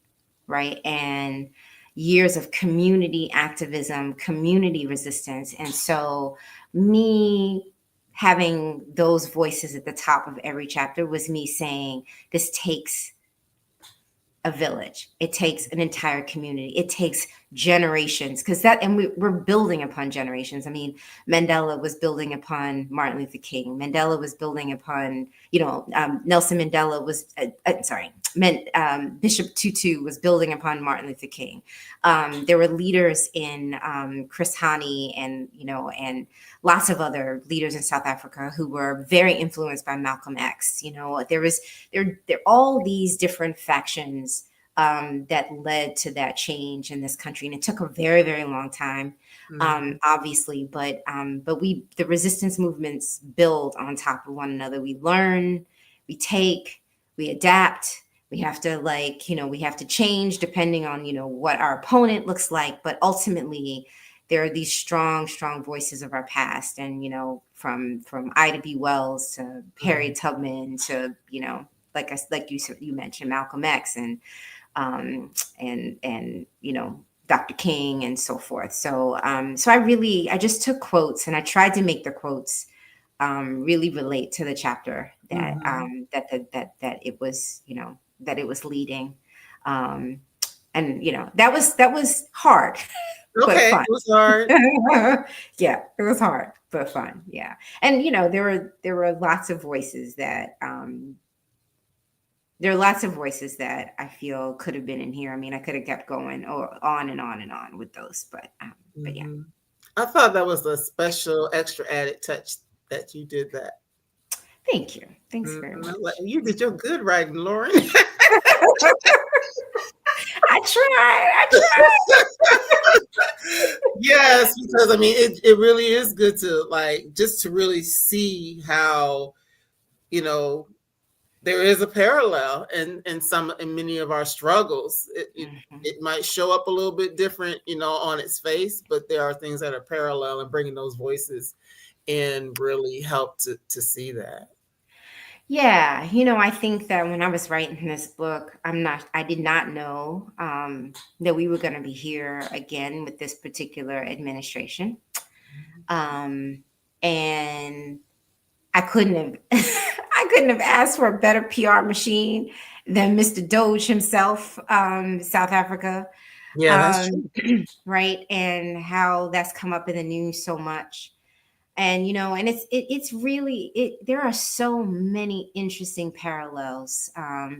B: right? And years of community activism, community resistance. And so, me having those voices at the top of every chapter was me saying, this takes a village. It takes an entire community. It takes generations, and we're building upon generations. I mean, Mandela was building upon Martin Luther King. Mandela was building upon, Nelson Mandela was, sorry, Bishop Tutu was building upon Martin Luther King. There were leaders in Chris Hani and lots of other leaders in South Africa who were very influenced by Malcolm X. There all these different factions that led to that change in this country, and it took a very, very long time,
A: Mhm.
B: obviously. But the resistance movements build on top of one another. We learn, we take, we adapt. We have to we have to change depending on what our opponent looks like. But ultimately, there are these strong, strong voices of our past, and from Ida B. Wells to
A: Mhm.
B: Harriet Tubman to like you said, you mentioned Malcolm X and Dr. King and so forth. So I just took quotes and I tried to make the quotes really relate to the chapter
A: Mhm.
B: that it was that it was leading. Um, and that was hard but
A: Okay, it
B: fun.
A: was hard.
B: Yeah, it was hard but fun. Yeah. And there were lots of voices that there are lots of voices that I feel could have been in here. I mean, I could have kept going or on and on and on with those, but yeah.
A: Mhm. I thought that was a special, extra added touch that you did that.
B: Thank you. Thanks
A: Mhm.
B: very
A: You
B: much.
A: did your good writing, Lauren.
B: I tried. I tried.
A: Yes, because I mean, it really is good to just to really see how you know there is a parallel in many of our struggles.
B: Mhm.
A: It might show up a little bit different, on its face, but there are things that are parallel, and bringing those voices in really help to see that.
B: Yeah, I think that when I was writing this book, I did not know that we were going to be here again with this particular administration. Um, and I couldn't have I couldn't have asked for a better PR machine than Mr. Doge himself, South Africa.
A: Yeah, that's
B: um,
A: true.
B: right? And how that's come up in the news so much. And and it's really there are so many interesting parallels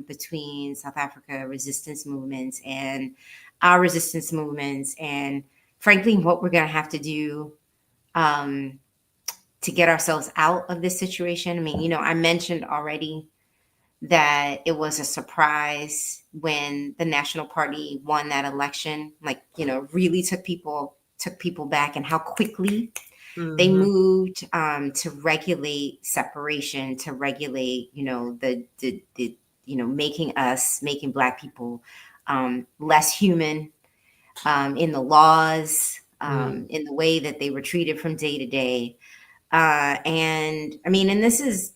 B: between South Africa resistance movements and our resistance movements, and frankly, what we're going to have to do um, to get ourselves out of this situation. I mean, I mentioned already that it was a surprise when the National Party won that election. Like, really took people back, and how quickly they
A: Mm-hmm.
B: moved to regulate separation, to regulate, the making Black people less human in the laws,
A: Mm.
B: in the way that they were treated from day to day. And I mean, and this is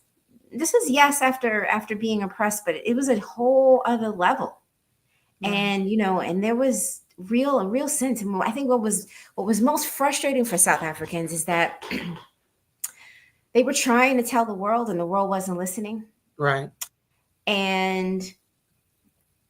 B: yes, after being oppressed, but it was a whole other level.
A: Right.
B: And and there was a real sense. And I think what was most frustrating for South Africans is that they were trying to tell the world, and the world wasn't listening.
A: Right.
B: And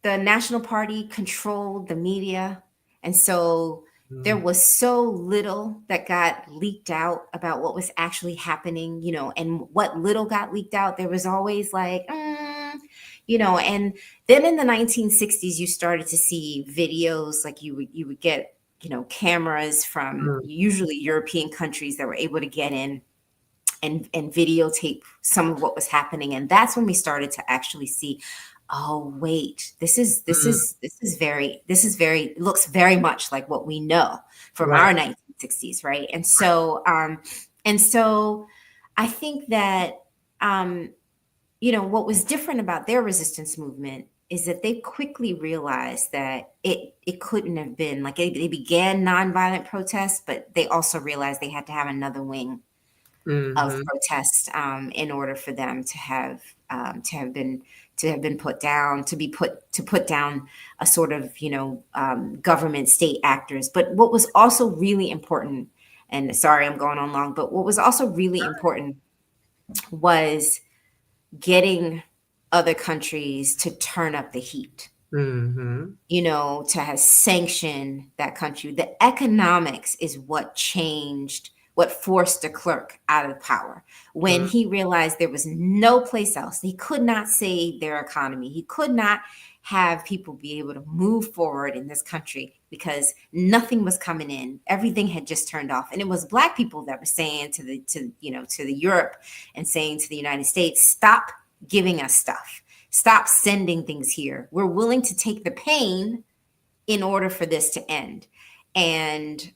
B: the National Party controlled the media. And so there
A: Mm.
B: was so little that got leaked out about what was actually happening, and what little got leaked out, there was always like, and then in the 1960s, you started to see videos, like you would get, cameras from
A: Mm.
B: usually European countries that were able to get in and videotape some of what was happening. And that's when we started to actually see, oh wait, this is this
A: Mm.
B: is this is very this is very it looks very much like what we know from
A: Right.
B: our 1960s, right? And so I think that what was different about their resistance movement is that they quickly realized that it couldn't have been like, they began nonviolent protests, but they also realized they had to have another wing of
A: Mm-hmm.
B: protest in order for them to have been put down, to put down a sort of government state actors. But what was also really important, and sorry I'm going on long, but what was also really important was getting other countries to turn up the heat,
A: Mm-hmm.
B: to have sanctioned that country. The economics is what changed, what forced de Klerk out of power. When
A: Mm.
B: he realized there was no place else, he could not save their economy. He could not have people be able to move forward in this country because nothing was coming in. Everything had just turned off. And it was Black people that were saying to the Europe and saying to the United States, stop giving us stuff. Stop sending things here. We're willing to take the pain in order for this to end. And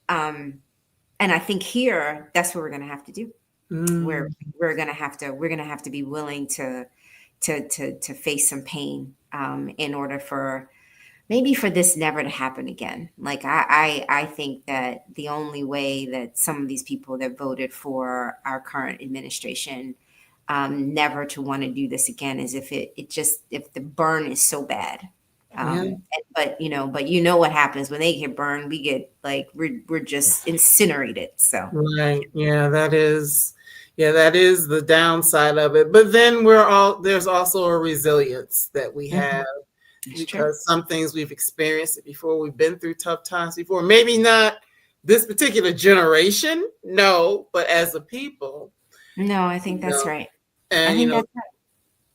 B: I think here that's what we're going to have to do. We're
A: Mm.
B: we're going to have to be willing to face some pain in order for maybe for this never to happen again. Like I think that the only way that some of these people that voted for our current administration never to want to do this again is if the burn is so bad.
A: Yeah.
B: But what happens when they get burned? We get like we're just incinerated. So
A: Right. Yeah, that is the downside of it. But then there's also a resilience that we have,
B: mhm, it's true.
A: because some things we've experienced it before. We've been through tough times before. Maybe not this particular generation, no, but as a people,
B: No, I think
A: you
B: that's
A: know,
B: right. I
A: and
B: think that's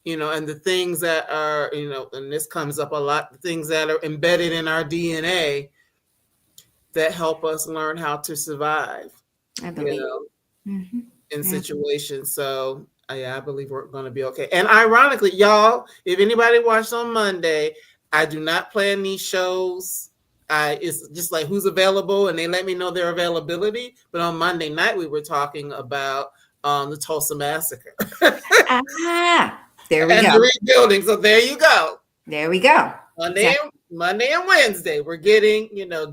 A: and the things that are, and this comes up a lot, the things that are embedded in our DNA that help us learn how to survive,
B: right. I
A: you
B: believe.
A: know,
B: Hmm.
A: in
B: Yeah.
A: situations. So yeah, I believe we're going to be okay. And ironically, y'all, if anybody watched on Monday, I do not plan these shows. It's just like who's available, and they let me know their availability. But on Monday night, we were talking about the Tulsa massacre
B: Ah, there we
A: and
B: go.
A: the rebuilding. So there you go.
B: There we go.
A: Monday
B: Exactly.
A: and Monday and Wednesday, we're getting,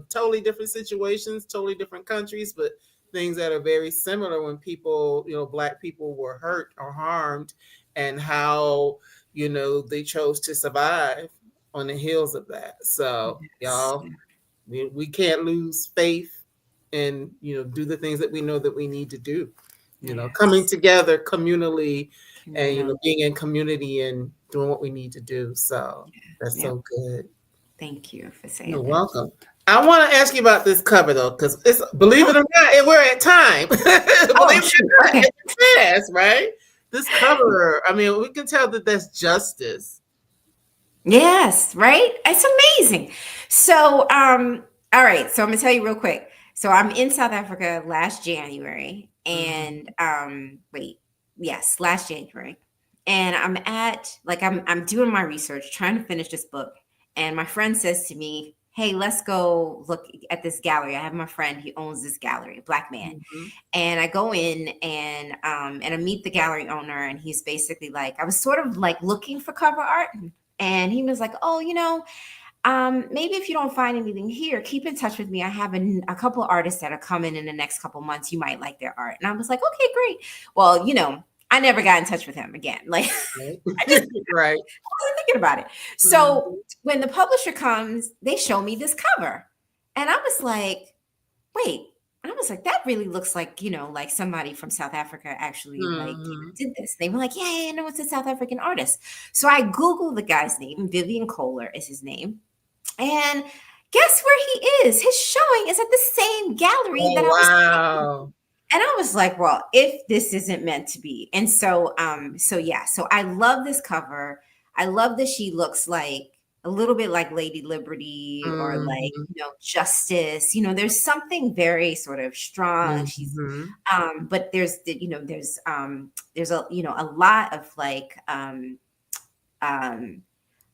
A: totally different situations, totally different countries, but things that are very similar when people, Black people were hurt or harmed, and how, they chose to survive on the heels of that. So,
B: Yes.
A: y'all, we can't lose faith and, do the things that we know that we need to do, coming
B: Yes.
A: together communally and,
B: Communal.
A: being in community and doing what we need to do. So that's
B: Yep.
A: so good.
B: Thank you for
A: You're
B: saying that.
A: welcome. I want to ask you about this cover though, because it's, believe it or not, we're at time.
B: Oh,
A: Believe it
B: shoot.
A: or not,
B: Okay.
A: it's fast, right? This cover, I mean, we can tell that that's justice.
B: Yes, right? It's amazing. So, all right. So I'm gonna tell you real quick. So I'm in South Africa last January, and
A: Mhm.
B: wait, yes, last January, and I'm doing my research, trying to finish this book, and my friend says to me, "Hey, let's go look at this gallery. I have my friend, he owns this gallery, black man."
A: Mhm.
B: And I go in and I meet the gallery owner, and he's basically like, I was sort of like looking for cover art, and he was like, "Oh, maybe if you don't find anything here, keep in touch with me. I have a couple of artists that are coming in the next couple of months. You might like their art." And I was like, "Okay, great." Well, I never got in touch with him again. Like,
A: Right.
B: I just
A: Right.
B: wasn't thinking about it. So
A: Mhm.
B: when the publisher comes, they show me this cover, and I was like, "Wait." And I was like, "That really looks like, like somebody from South Africa actually like
A: Mhm.
B: did this." They were like, "Yeah, yeah, no, it's a South African artist." So I Googled the guy's name. Vivian Kohler is his name. And guess where he is? His showing is at the same gallery that
A: Oh
B: I was talking.
A: wow.
B: And I was like, well, if this isn't meant to be. And so yeah, so I love this cover. I love that she looks like a little bit like Lady Liberty or like,
A: Mhm.
B: Justice. There's something very sort of strong. She's
A: Mhm.
B: but there's a lot of like um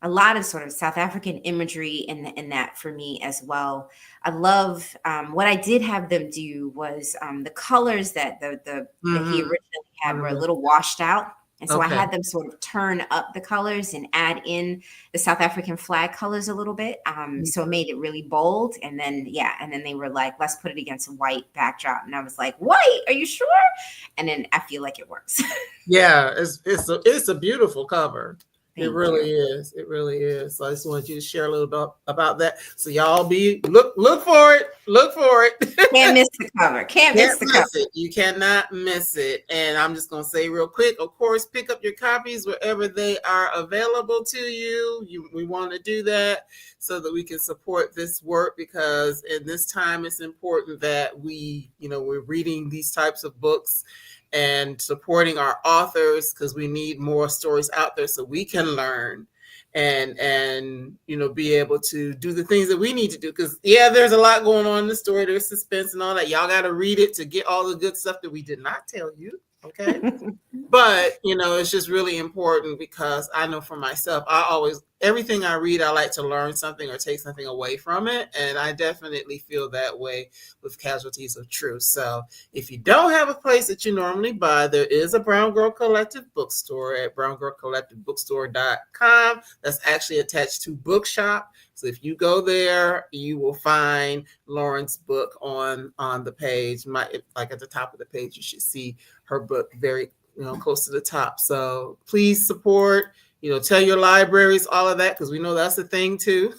B: a lot of sort of South African imagery in that for me as well. I love what I did have them do was the colors that he
A: Mhm.
B: originally had were a
A: Wonderful.
B: little washed out. And so I
A: Okay.
B: had them sort of turn up the colors and add in the South African flag colors a little bit. So it made it really bold. And then, yeah, and then they were like, let's put it against a white backdrop. And I was like, white, are you sure? And then I feel like it works.
A: Yeah, it's a beautiful cover. It
B: Thank you.
A: really is. It really is. So I just wanted you to share a little bit about that. So y'all be look for it. Look for
B: Can't
A: it.
B: miss the cover. Can't
A: Can't
B: miss the cover.
A: miss it. You cannot miss it. And I'm just going to say real quick, of course, pick up your copies wherever they are available to you. We want to do that so that we can support this work, because in this time it's important that we're reading these types of books and supporting our authors, because we need more stories out there so we can learn and be able to do the things that we need to do, because there's a lot going on in the story. There's suspense and all that. Y'all got to read it to get all the good stuff that we did not tell you. Okay. But it's just really important, because I know for myself, everything I read, I like to learn something or take something away from it, and I definitely feel that way with Casualties of Truth. So if you don't have a place that you normally buy, there is a Brown Girl Collective bookstore at browngirlcollectivebookstore.com that's actually attached to Bookshop. So if you go there, you will find Lauren's book on the page. Like at the top of the page, you should see her book very close to the top. So please support, tell your libraries all of that, because we know that's a thing too.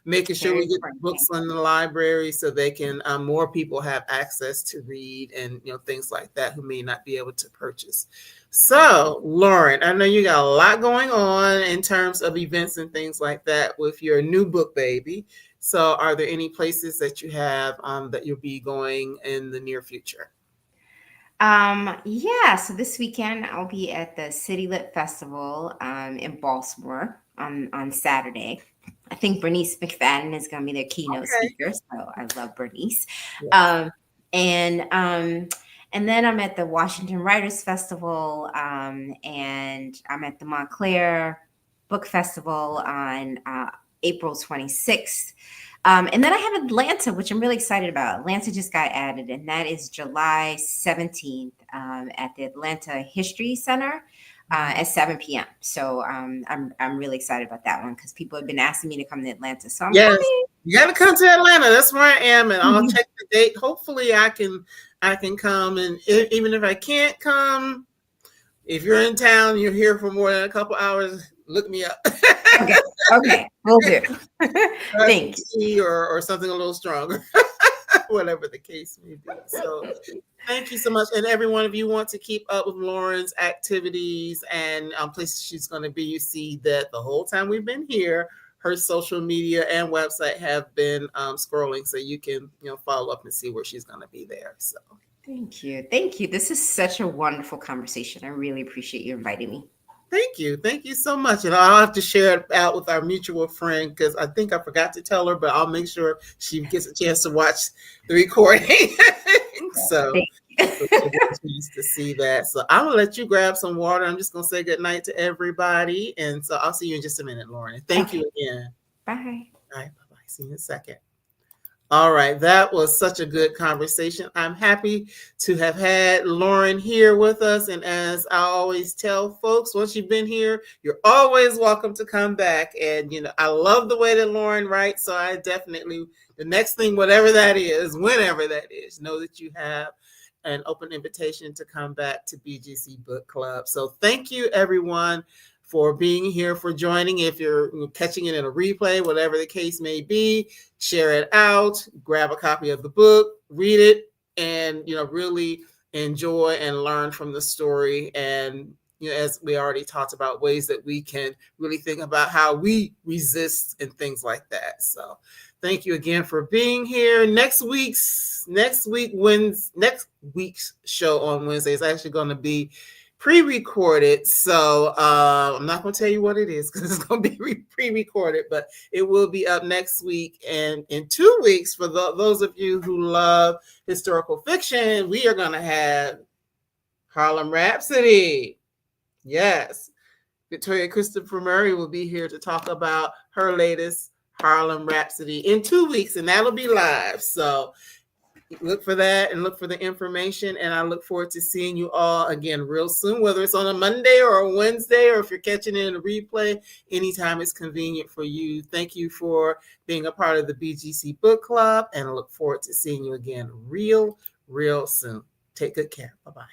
A: Making sure
B: Very
A: we get
B: important.
A: books on the library so they can more people have access to read, and things like that, who may not be able to purchase. So Lauren, I know you got a lot going on in terms of events and things like that with your new book baby. So are there any places that you have that you'll be going in the near future?
B: Yeah, so this weekend I'll be at the City Lit Festival in Baltimore on Saturday. I think Bernice McFadden is going to be their keynote
A: Okay.
B: speaker, so I love Bernice.
A: Yes.
B: Um, and um, and then I'm at the Washington Writers Festival, and I'm at the Montclair Book Festival on April 26th. And then I have Atlanta, which I'm really excited about. Atlanta just got added, and that is July 17th at the Atlanta History Center at 7 p.m. So I'm really excited about that one, because people have been asking me to come to Atlanta. So I'm
A: Yes,
B: coming.
A: you got to come to Atlanta. That's where I am, and I'll check the date. Hopefully, I can come, and even if I can't come, if you're in town, you're here for more than a couple hours, look me up.
B: Okay. Okay. Will do. Thanks.
A: or something a little stronger, whatever the case may be. So thank you so much. And every one of you want to keep up with Lauren's activities and places she's going to be. You see that the whole time we've been here, her social media and website have been scrolling, so you can follow up and see where she's going to be there. So
B: Thank you. Thank you. This is such a wonderful conversation. I really appreciate you inviting me.
A: thank you. Thank you so much. And I'll have to share it out with our mutual friend because I think I forgot to tell her, but I'll make sure she gets a chance to watch the recording. So
B: Thank you.
A: she gets a chance to see that. So I'm going to let you grab some water. I'm just going to say good night to everybody. And so I'll see you in just a minute, Lauren. Thank you again.
B: Bye.
A: All right. Bye-bye. See you in a second. All right, that was such a good conversation. I'm happy to have had Lauren here with us. And as I always tell folks, once you've been here, you're always welcome to come back. And, I love the way that Lauren writes. So I definitely, the next thing, whatever that is, whenever that is, know that you have an open invitation to come back to BGC Book Club. So thank you, everyone, for being here, for joining. If you're catching it in a replay, whatever the case may be, share it out, grab a copy of the book, read it, and really enjoy and learn from the story. And as we already talked about, ways that we can really think about how we resist and things like that. So thank you again for being here. Next week's show on Wednesday is actually going to be pre-recorded, so I'm not going to tell you what it is because it's going to be pre-recorded, but it will be up next week. And in 2 weeks, for those of you who love historical fiction, we are going to have Harlem Rhapsody. Yes, Victoria Christopher Murray will be here to talk about her latest Harlem Rhapsody in 2 weeks, and that'll be live. So look for that and look for the information. And I look forward to seeing you all again real soon, whether it's on a Monday or a Wednesday, or if you're catching it in a replay, anytime it's convenient for you. Thank you for being a part of the BGC Book Club, and I look forward to seeing you again real soon. Take good care. Bye-bye.